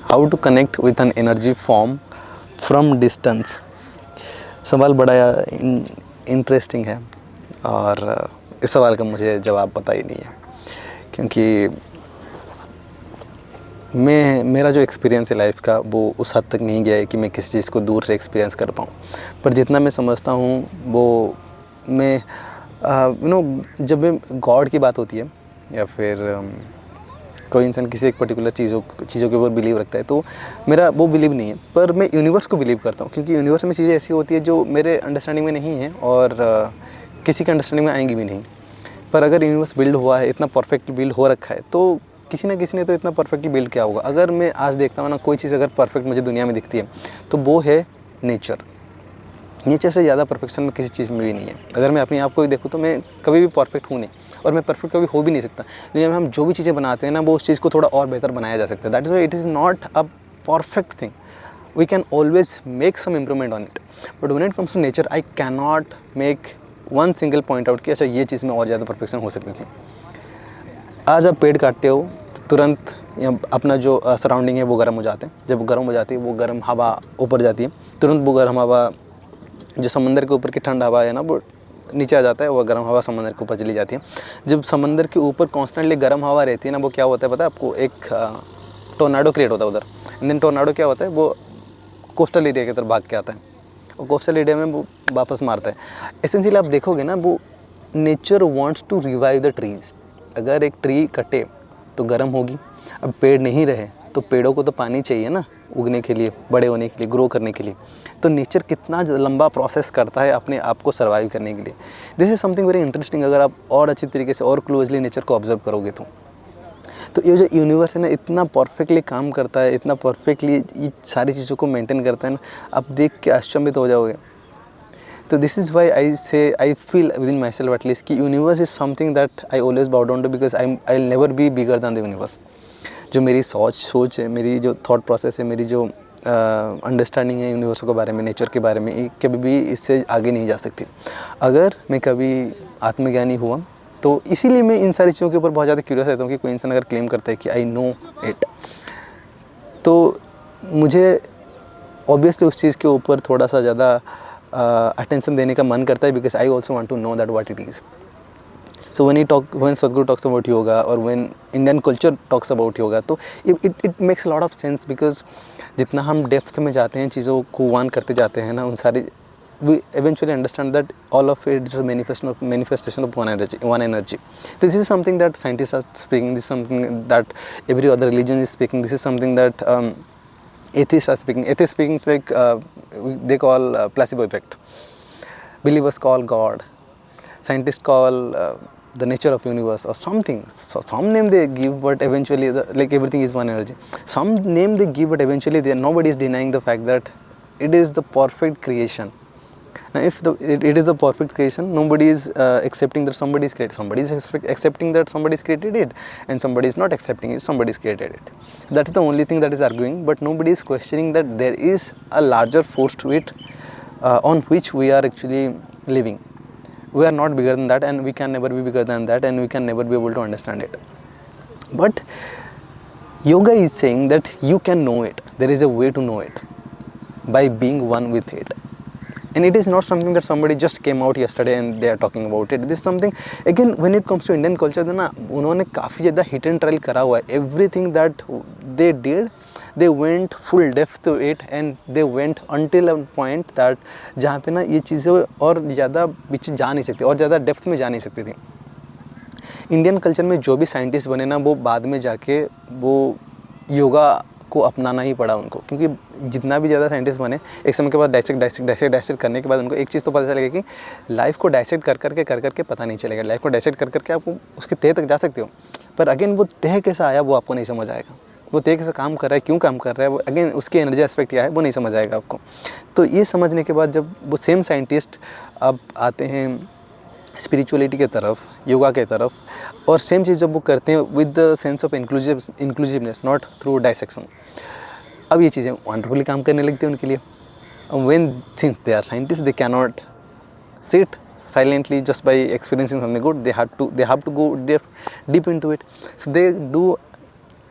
How to connect with an energy form from distance. सवाल बड़ा interesting है और इस सवाल का मुझे जवाब पता ही नहीं है, क्योंकि मेरा जो एक्सपीरियंस है लाइफ का वो उस हद तक नहीं गया है कि मैं किसी चीज़ को दूर से एक्सपीरियंस कर पाऊँ। पर जितना मैं समझता हूँ वो मैं जब मैं गॉड की बात होती है या फिर कोई इंसान किसी एक पर्टिकुलर चीज़ों के ऊपर बिलीव रखता है, तो मेरा वो बिलीव नहीं है, पर मैं यूनिवर्स को बिलीव करता हूँ, क्योंकि यूनिवर्स में चीज़ें ऐसी होती है जो मेरे अंडरस्टैंडिंग में नहीं है और किसी के अंडरस्टैंडिंग में आएंगी भी नहीं। पर अगर यूनिवर्स बिल्ड हुआ है, इतना परफेक्ट बिल्ड हो रखा है, तो किसी ना किसी ने तो इतना परफेक्टली बिल्ड किया होगा। अगर मैं आज देखता हूँ ना, कोई चीज़ अगर परफेक्ट मुझे दुनिया में दिखती है तो वो है नेचर। नेचर से ज़्यादा परफेक्शन में किसी चीज़ में भी नहीं है। अगर मैं अपने आप को भी देखूँ तो मैं कभी भी परफेक्ट हूँ नहीं, और मैं परफेक्ट कभी हो भी नहीं सकता। दुनिया में हम जो भी चीज़ें बनाते हैं ना, वो उस चीज़ को थोड़ा और बेहतर बनाया जा सकता है। That is why it is not a perfect thing. We can always make some improvement on it, but when it comes to nature I can not make one single point out कि अच्छा ये चीज़ में और ज़्यादा perfection हो सकती थी। आज आप पेड़ काटते हो तो तुरंत अपना जो सराउंडिंग है वो गर्म हो जाते हैं। जब वो गर्म हो जाती है, वो गर्म हवा ऊपर जाती है, तुरंत वो गर्म हवा जो समंदर के ऊपर की ठंड हवा है ना, वो नीचे आ जाता है, वो गर्म हवा समंदर के ऊपर चली जाती है। जब समंदर के ऊपर कॉन्स्टेंटली गर्म हवा रहती है ना, वो क्या होता है पता है आपको? एक टोर्नाडो क्रिएट होता है उधर। एंड देन टोर्नाडो क्या होता है, वो कोस्टल एरिया की तरफ भाग के आता है और कोस्टल एरिया में वो वापस मारता है। एसेंशियली आप देखोगे ना, वो nature wants to revive the trees. अगर एक ट्री कटे तो गर्म होगी। अब पेड़ नहीं रहे तो पेड़ों को तो पानी चाहिए ना उगने के लिए, बड़े होने के लिए, ग्रो करने के लिए। तो नेचर कितना लंबा प्रोसेस करता है अपने आप को सर्वाइव करने के लिए। This is something very interesting. अगर आप और अच्छी तरीके से और क्लोजली नेचर को ऑब्जर्व करोगे तो ये जो यूनिवर्स है ना, इतना परफेक्टली काम करता है, इतना परफेक्टली ये सारी चीज़ों को मेंटेन करता है ना, आप देख के अचंभित हो जाओगे। तो this is why I feel within myself at least कि universe is something that I always bow down to, because I will never be bigger than the universe. जो मेरी सोच है, मेरी जो थॉट प्रोसेस है, मेरी जो अंडरस्टैंडिंग है यूनिवर्स के बारे में, नेचर के बारे में, कभी भी इससे आगे नहीं जा सकती। अगर मैं कभी आत्मज्ञानी हुआ तो इसीलिए मैं इन सारी चीज़ों के ऊपर बहुत ज़्यादा क्यूरियस रहता हूँ कि कोई इंसान अगर क्लेम करता है कि आई नो इट, तो मुझे ऑब्वियसली उस चीज़ के ऊपर थोड़ा सा ज़्यादा अटेंशन देने का मन करता है, because I also want to know that what it is. So when Sadhguru talks about yoga or when Indian culture talks about yoga, तो it makes a lot of sense, because जितना हम depth में जाते हैं, चीज़ों को वान करते जाते हैं ना, उन सारी we eventually understand that all of it is a manifestation of one energy. This is something that scientists are speaking. This is something that every other religion is speaking. This is something that atheists are speaking. Atheists speaking is like they call placebo effect. Believers call God. Scientists call the nature of universe or something. So some name they give, but eventually like everything is one energy. Some name they give, but eventually nobody is denying the fact that it is the perfect creation. Now, if it is a perfect creation, nobody is accepting that somebody is created. Somebody is accepting that somebody is created it, and somebody is not accepting it. Somebody is created it. That's the only thing that is arguing. But nobody is questioning that there is a larger force to it, on which we are actually living. We are not bigger than that, and we can never be bigger than that, and we can never be able to understand it. But yoga is saying that you can know it. There is a way to know it by being one with it. And it is not something that somebody just came out yesterday and they are talking about it. This is something, again, when it comes to Indian culture, then ना उन्होंने काफ़ी ज़्यादा hit and trial करा हुआ है. Everything that they did, they went full depth to it, and they went until a point that जहाँ पे ना ये चीज़ें और ज़्यादा पीछे जा नहीं सकती, और ज़्यादा डेप्थ में जा नहीं सकती थी. इंडियन कल्चर में जो भी साइंटिस्ट बने ना, वो बाद में जाके वो योगा को अपनाना ही पड़ा उनको, क्योंकि जितना भी ज़्यादा साइंटिस्ट बने, एक समय के बाद डाइसेक्ट करने के बाद उनको एक चीज़ तो पता चलेगा कि लाइफ को डाइसेक्ट कर करके पता नहीं चलेगा. लाइफ को डाइसेक्ट कर करके आपको उसके तह तक जा सकते हो, पर अगेन वो तह कैसा आया वो आपको नहीं समझ आएगा. वो तह कैसे काम कर रहा है, क्यों काम कर रहा है, वो अगेन उसकी एनर्जी एस्पेक्ट क्या है, वो नहीं समझ आएगा आपको. तो ये समझने के बाद जब वो सेम साइंटिस्ट अब आते हैं स्पिरिचुअलिटी के तरफ, योगा के तरफ, और सेम चीज़ जब वो करते हैं with the sense of inclusiveness, not through dissection, अब ये चीज़ें वंडरफुली काम करने लगती हैं उनके लिए. When since they are scientist, they can not sit silently just by experiencing something good. They have to go deep into it. So they do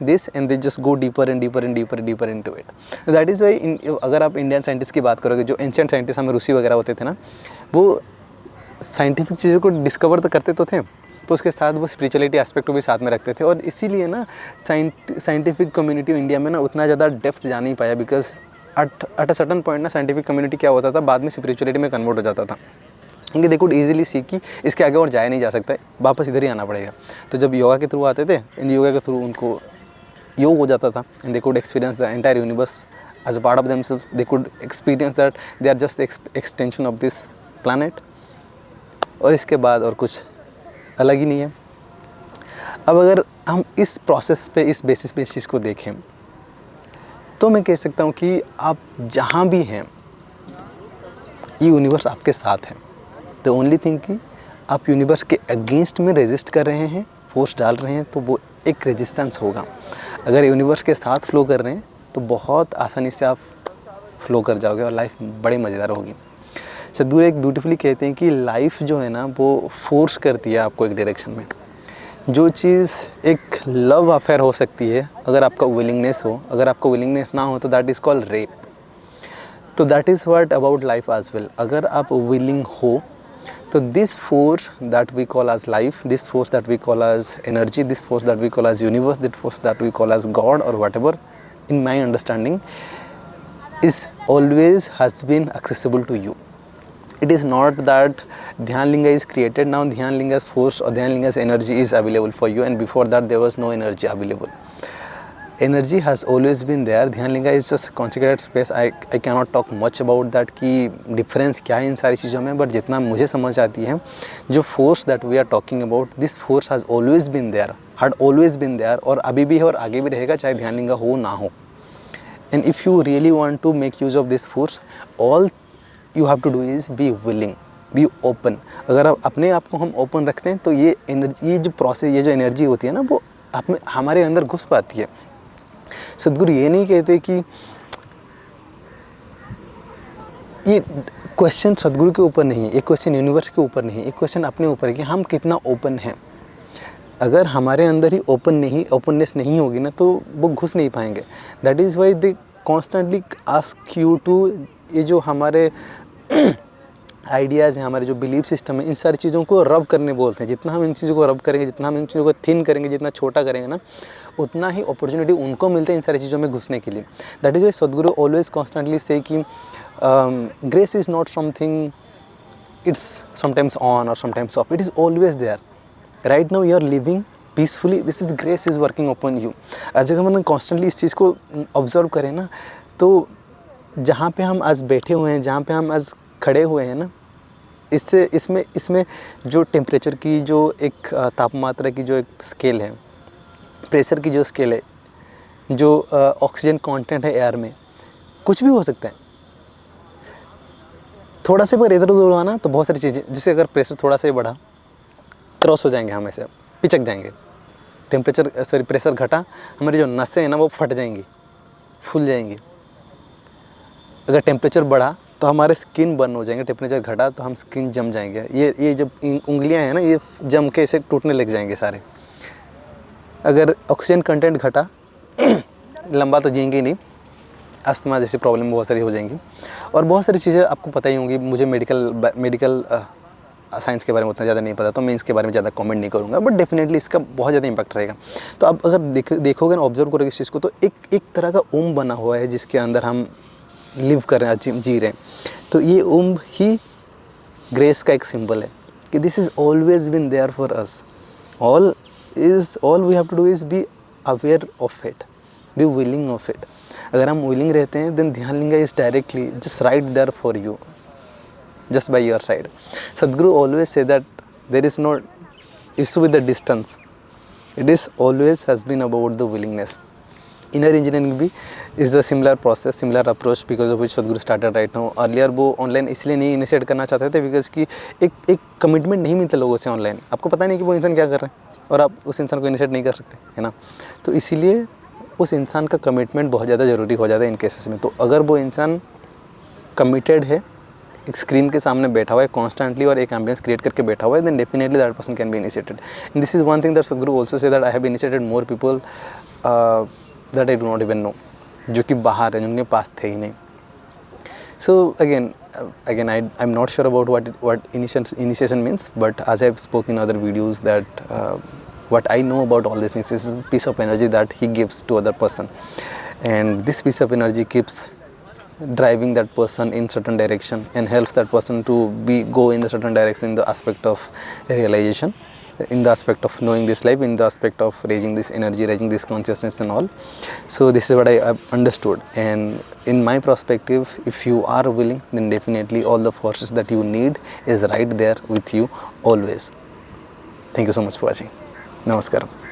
this and they just go deeper and deeper and deeper and deeper into it. That is why अगर आप Indian scientist की बात करोगे, जो ancient scientist हमें रूसी वगैरह होते थे ना, वो साइंटिफिक चीज़ों को डिस्कवर तो करते तो थे, तो उसके साथ वो स्पिरिचुअलिटी एस्पेक्ट को भी साथ में रखते थे। और इसीलिए ना साइंटिफिक कम्युनिटी इंडिया में ना उतना ज़्यादा डेप्थ जा नहीं पाया, because at a certain point ना साइंटिफिक कम्युनिटी क्या होता था, बाद में स्पिरिचुअलिटी में कन्वर्ट हो जाता था, क्योंकि दे कुड ईजिली सी कि इसके आगे और जाया नहीं जा सकता है, वापस इधर ही आना पड़ेगा। तो जब योगा के थ्रू आते थे, इन योगा के थ्रू उनको योग हो जाता था, and they could experience the entire universe as a part of themselves. They could experience that they are just extension of this planet, और इसके बाद और कुछ अलग ही नहीं है। अब अगर हम इस प्रोसेस पे, इस बेसिस पे इस चीज़ को देखें, तो मैं कह सकता हूँ कि आप जहाँ भी हैं, ये यूनिवर्स आपके साथ है। द ओनली थिंग कि आप यूनिवर्स के अगेंस्ट में रेजिस्ट कर रहे हैं, फोर्स डाल रहे हैं, तो वो एक रेजिस्टेंस होगा। अगर यूनिवर्स के साथ फ्लो कर रहे हैं तो बहुत आसानी से आप फ्लो कर जाओगे और लाइफ बड़ी मज़ेदार होगी। सद्गुरु एक ब्यूटीफुली कहते हैं कि लाइफ जो है ना, वो फोर्स करती है आपको एक डायरेक्शन में। जो चीज़ एक लव अफेयर हो सकती है, अगर आपका विलिंगनेस हो, अगर आपका विलिंगनेस ना हो तो दैट इज़ कॉल्ड रेप। तो that is what about life as well. अगर आप विलिंग हो तो this force that we call as life, this force that we call as energy, this force that we call as universe, this force that we call as God और whatever, in my understanding, is always has been accessible to you. It is not that Dhyan Linga is created now, Dhyan Linga's force or Dhyan Linga's energy is available for you, and before that there was no energy available. Energy has always been there. Dhyan Linga is just consecrated space. I cannot talk much about that कि difference क्या है इन सारी चीज़ों में, but जितना मुझे समझ आती है, जो force that we are talking about, this force has always been there, had always been there, और अभी भी है और आगे भी रहेगा, चाहे ध्यान लिंगा हो ना हो। And if you really want to make use of this force, all you have to do is be willing, be open. अगर आप अपने आप को हम ओपन रखते हैं तो ये एनर्जी, ये जो प्रोसेस, ये जो एनर्जी होती है ना, वो आप में हमारे अंदर घुस पाती है। सद्गुरु ये नहीं कहते कि ये क्वेश्चन सद्गुरु के ऊपर नहीं है, एक क्वेश्चन यूनिवर्स के ऊपर नहीं है, एक क्वेश्चन अपने ऊपर है कि हम कितना ओपन हैं। अगर हमारे अंदर ही ओपननेस नहीं होगी ना, तो वो घुस नहीं पाएंगे। That is why they constantly ask you to, ये जो हमारे आइडियाज़ हैं, हमारे जो बिलीफ सिस्टम है, इन सारी चीज़ों को रब करने बोलते हैं। जितना हम इन चीज़ों को रब करेंगे, जितना हम इन चीज़ों को थिन करेंगे, जितना छोटा करेंगे ना, उतना ही अपॉर्चुनिटी उनको मिलता है इन सारी चीज़ों में घुसने के लिए। That is why Sadhguru always constantly says कि grace is not something, it's sometimes on और sometimes off, it is always there. Right now you are living peacefully, this is grace is working upon you. अगर हम constantly इस चीज़ को observe करें ना, तो जहाँ पे हम आज बैठे हुए हैं, जहाँ पे हम आज खड़े हुए हैं ना, इसमें जो टेम्परेचर की, जो एक तापमात्रा की जो एक स्केल है, प्रेशर की जो स्केल है, जो ऑक्सीजन कंटेंट है एयर में, कुछ भी हो सकता है। थोड़ा से पर इधर उधर हुआ ना, तो बहुत सारी चीज़ें, जैसे अगर प्रेशर थोड़ा सा ही बढ़ा, क्रॉस हो जाएंगे, हम ऐसे पिचक जाएंगे। प्रेशर घटा, हमारी जो नसें हैं ना, वो फट जाएंगी, फूल जाएंगी। अगर टेम्परेचर बढ़ा तो हमारे स्किन बर्न हो जाएंगे, टेम्परेचर घटा तो हम स्किन जम जाएंगे। ये जब उंगलियां हैं ना, ये जम के ऐसे टूटने लग जाएंगे सारे। अगर ऑक्सीजन कंटेंट घटा, लंबा तो जिएंगे ही नहीं, अस्थमा जैसी प्रॉब्लम बहुत सारी हो जाएंगी। और बहुत सारी चीज़ें आपको पता ही होंगी। मुझे मेडिकल साइंस के बारे में उतना ज़्यादा नहीं पता, तो मैं इसके बारे में ज़्यादा कमेंट नहीं करूँगा, बट डेफिनेटली इसका बहुत ज़्यादा इम्पैक्ट रहेगा। तो आप अगर देखोगे ना, ऑब्जर्व करोगे इस चीज़ को, तो एक तरह का ओम बना हुआ है जिसके अंदर हम लिव कर रहे हैं, जी रहे हैं। तो ये ओम ही ग्रेस का एक सिंबल है कि this is always been there for us. All we have to do is be aware of it, be willing of it. अगर हम विलिंग रहते हैं, then Dhyanalinga is directly just right there for you, just by your side. Sadhguru always say that there is no issue with the distance. It is always has been about the willingness. Inner engineering भी is the similar process, similar approach because of which Sadhguru started right now. Earlier वो online इसलिए नहीं initiate करना चाहते थे because कि एक commitment नहीं मिलता लोगों से ऑनलाइन। आपको पता नहीं कि वो इंसान क्या कर रहे हैं और आप उस इंसान को इनिशिएट नहीं कर सकते, है ना। तो इसीलिए उस इंसान का कमिटमेंट बहुत ज़्यादा ज़रूरी हो जाता है इन केसेस में। तो अगर वो इंसान कमिटेड है, एक स्क्रीन के सामने बैठा हुआ है कॉन्स्टेंटली और एक एम्बियंस क्रिएट करके बैठा हुआ है, then definitely that person can be initiated. And this is one thing that Sadhguru also say that I have initiated more people that I do not even know, जो कि बाहर हैं, जिनके पास थे ही नहीं. So again I'm not sure about what initiation means, but as I've spoken in other videos that what I know about all these things is a piece of energy that he gives to other person, and this piece of energy keeps driving that person in certain direction and helps that person to go in a certain direction in the aspect of realization, in the aspect of knowing this life, in the aspect of raising this energy, raising this consciousness and all. So this is what I have understood, and in my perspective, if you are willing, then definitely all the forces that you need is right there with you always. Thank you so much for watching. Namaskaram.